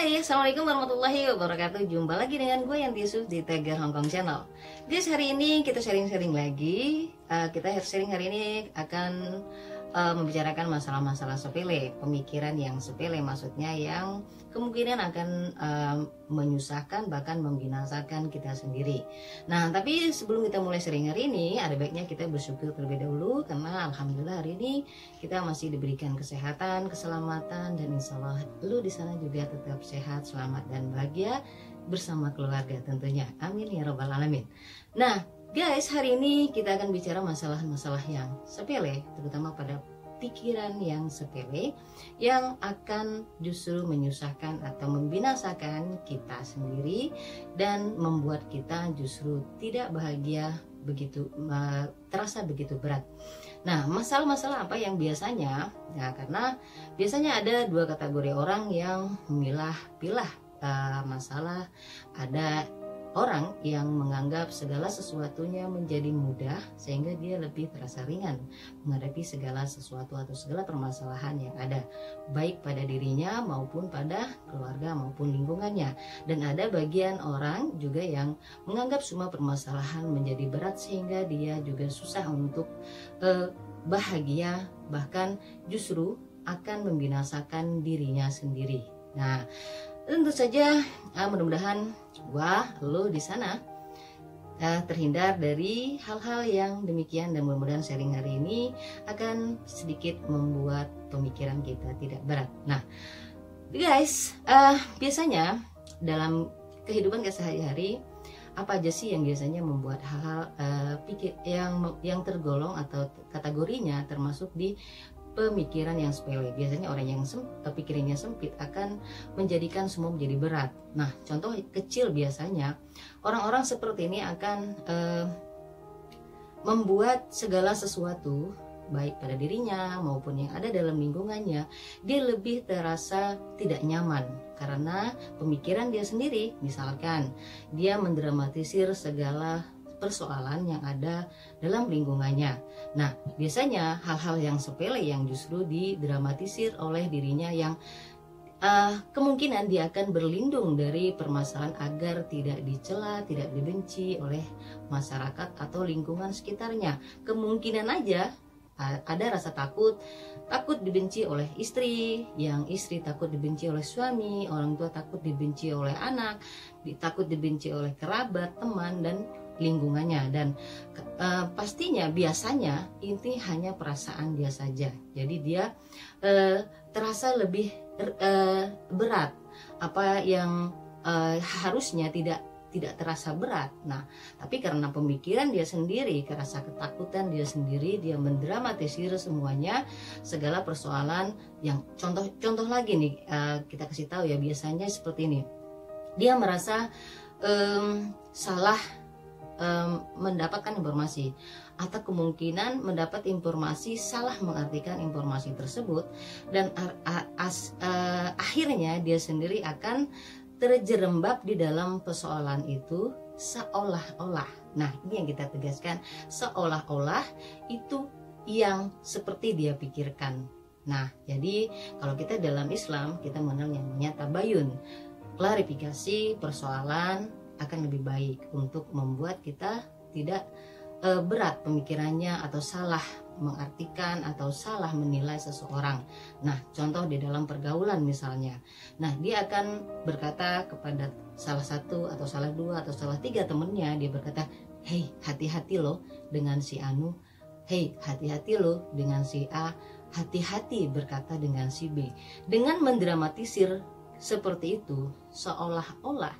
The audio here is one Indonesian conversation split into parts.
Hai, assalamualaikum warahmatullahi wabarakatuh. Jumpa lagi dengan gue Yanti Yusuf di Tegar Hongkong Channel. Guys, hari ini kita sharing-sharing lagi. Kita sharing hari ini akan membicarakan masalah-masalah sepele, pemikiran yang sepele, maksudnya yang kemungkinan akan menyusahkan bahkan membinasakan kita sendiri. Nah, tapi sebelum kita mulai sharing hari ini, ada baiknya kita bersyukur terlebih dahulu karena alhamdulillah hari ini kita masih diberikan kesehatan, keselamatan, dan insya Allah lu di sana juga tetap sehat, selamat, dan bahagia bersama keluarga tentunya. Amin ya robbal alamin. Nah, guys, hari ini kita akan bicara masalah-masalah yang sepele, terutama pada pikiran yang sepele yang akan justru menyusahkan atau membinasakan kita sendiri dan membuat kita justru tidak bahagia, begitu terasa begitu berat. Nah, masalah-masalah apa yang biasanya? Nah, karena biasanya ada dua kategori orang yang memilah-pilah masalah. Ada orang yang menganggap segala sesuatunya menjadi mudah sehingga dia lebih terasa ringan menghadapi segala sesuatu atau segala permasalahan yang ada, baik pada dirinya maupun pada keluarga maupun lingkungannya. Dan ada bagian orang juga yang menganggap semua permasalahan menjadi berat sehingga dia juga susah untuk bahagia, bahkan justru akan membinasakan dirinya sendiri. Nah, tentu saja mudah-mudahan lo di sana terhindar dari hal-hal yang demikian, dan mudah-mudahan sharing hari ini akan sedikit membuat pemikiran kita tidak berat. Nah, guys, biasanya dalam kehidupan sehari-hari apa aja sih yang biasanya membuat hal-hal yang tergolong atau kategorinya termasuk di pemikiran yang sepele? Biasanya orang yang pikirannya sempit akan menjadikan semua menjadi berat. Nah, contoh kecil biasanya orang-orang seperti ini akan membuat segala sesuatu baik pada dirinya maupun yang ada dalam lingkungannya, dia lebih terasa tidak nyaman karena pemikiran dia sendiri. Misalkan dia mendramatisir segala persoalan yang ada dalam lingkungannya. Nah, biasanya hal-hal yang sepele yang justru didramatisir oleh dirinya yang kemungkinan dia akan berlindung dari permasalahan agar tidak dicela, tidak dibenci oleh masyarakat atau lingkungan sekitarnya. Kemungkinan aja ada rasa takut dibenci oleh istri, yang istri takut dibenci oleh suami, orang tua takut dibenci oleh anak, takut dibenci oleh kerabat, teman, dan lingkungannya. Dan pastinya biasanya ini hanya perasaan dia saja, jadi dia terasa lebih berat apa yang harusnya tidak terasa berat. Nah, tapi karena pemikiran dia sendiri, kerasa ketakutan dia sendiri, dia mendramatisir semuanya, segala persoalan yang contoh lagi nih, kita kasih tahu ya, biasanya seperti ini. Dia merasa salah mendapatkan informasi, atau kemungkinan mendapat informasi salah mengartikan informasi tersebut, dan akhirnya dia sendiri akan terjerembab di dalam persoalan itu seolah-olah. Nah, ini yang kita tegaskan, seolah-olah itu yang seperti dia pikirkan. Nah, jadi kalau kita dalam Islam kita mengenal yang namanya tabayun, klarifikasi persoalan akan lebih baik untuk membuat kita tidak berat pemikirannya atau salah mengartikan atau salah menilai seseorang. Nah, contoh di dalam pergaulan misalnya, nah dia akan berkata kepada salah satu atau salah dua atau salah tiga temennya, dia berkata, "Hei, hati-hati loh dengan si Anu, hei, hati-hati loh dengan si A, hati-hati berkata dengan si B." Dengan mendramatisir seperti itu, seolah-olah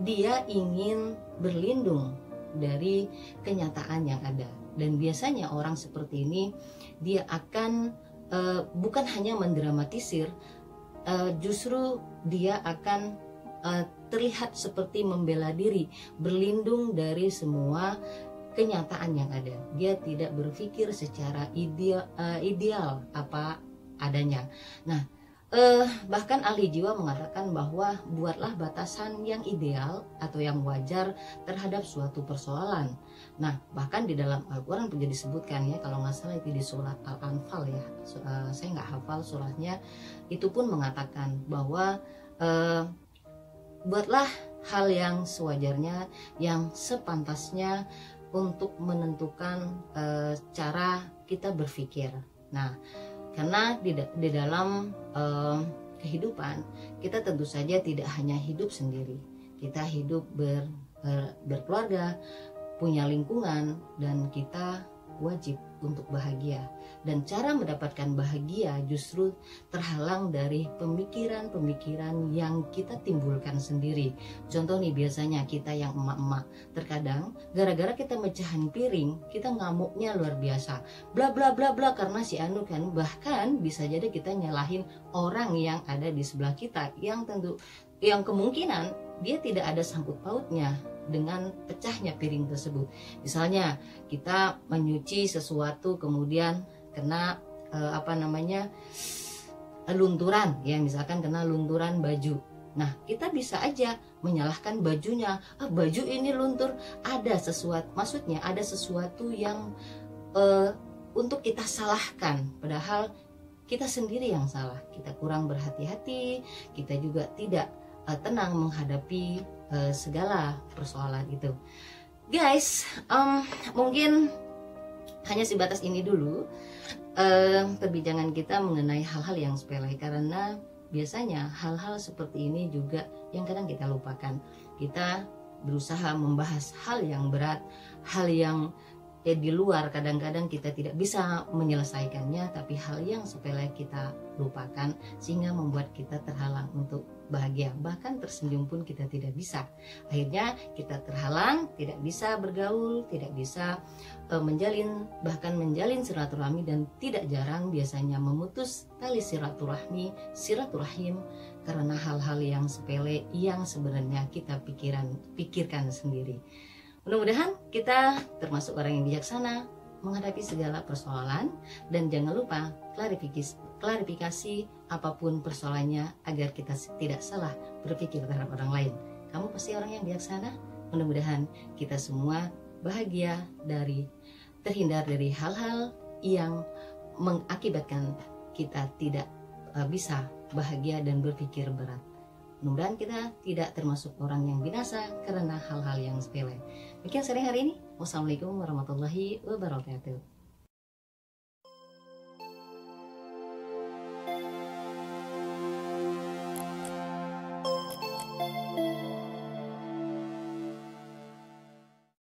dia ingin berlindung dari kenyataan yang ada. Dan biasanya orang seperti ini dia akan bukan hanya mendramatisir, justru dia akan terlihat seperti membela diri, berlindung dari semua kenyataan yang ada. Dia tidak berpikir secara ideal apa adanya. Nah, bahkan ahli jiwa mengatakan bahwa buatlah batasan yang ideal atau yang wajar terhadap suatu persoalan. Nah, bahkan di dalam Al-Quran pun disebutkan ya, kalau nggak salah itu di surat Al-Anfal ya, saya nggak hafal suratnya, itu pun mengatakan bahwa eh, buatlah hal yang sewajarnya, yang sepantasnya untuk menentukan cara kita berpikir. Nah, karena di dalam kehidupan kita tentu saja tidak hanya hidup sendiri, kita hidup berkeluarga, punya lingkungan, dan kita wajib untuk bahagia. Dan cara mendapatkan bahagia justru terhalang dari pemikiran-pemikiran yang kita timbulkan sendiri. Contoh nih, biasanya kita yang emak-emak, terkadang gara-gara kita mecahin piring, kita ngamuknya luar biasa, bla bla bla bla, karena si anu kan. Bahkan bisa jadi kita nyalahin orang yang ada di sebelah kita, yang kemungkinan dia tidak ada sangkut pautnya dengan pecahnya piring tersebut. Misalnya kita menyuci sesuatu kemudian kena lunturan, ya misalkan kena lunturan baju. Nah, kita bisa aja menyalahkan bajunya. Baju ini luntur, ada sesuatu, maksudnya ada sesuatu yang untuk kita salahkan, padahal kita sendiri yang salah. Kita kurang berhati-hati, kita juga tidak tenang menghadapi segala persoalan itu. Guys, mungkin hanya sebatas ini dulu perbincangan kita mengenai hal-hal yang sepele, karena biasanya hal-hal seperti ini juga yang kadang kita lupakan. Kita berusaha membahas hal yang berat, hal yang di luar kadang-kadang kita tidak bisa menyelesaikannya, tapi hal yang sepele kita lupakan sehingga membuat kita terhalang untuk bahagia, bahkan tersenyum pun kita tidak bisa. Akhirnya kita terhalang, tidak bisa bergaul, tidak bisa menjalin silaturahmi, dan tidak jarang biasanya memutus tali silaturahim karena hal-hal yang sepele yang sebenarnya kita pikirkan sendiri. Mudah-mudahan kita termasuk orang yang bijaksana menghadapi segala persoalan, dan jangan lupa klarifikasi apapun persoalannya agar kita tidak salah berpikir terhadap orang lain. Kamu pasti orang yang bijaksana. Mudah-mudahan kita semua bahagia terhindar dari hal-hal yang mengakibatkan kita tidak bisa bahagia dan berpikir berat. Mudah-mudahan kita tidak termasuk orang yang binasa karena hal-hal yang sepele. Demikian sharing hari ini. Wassalamualaikum warahmatullahi wabarakatuh.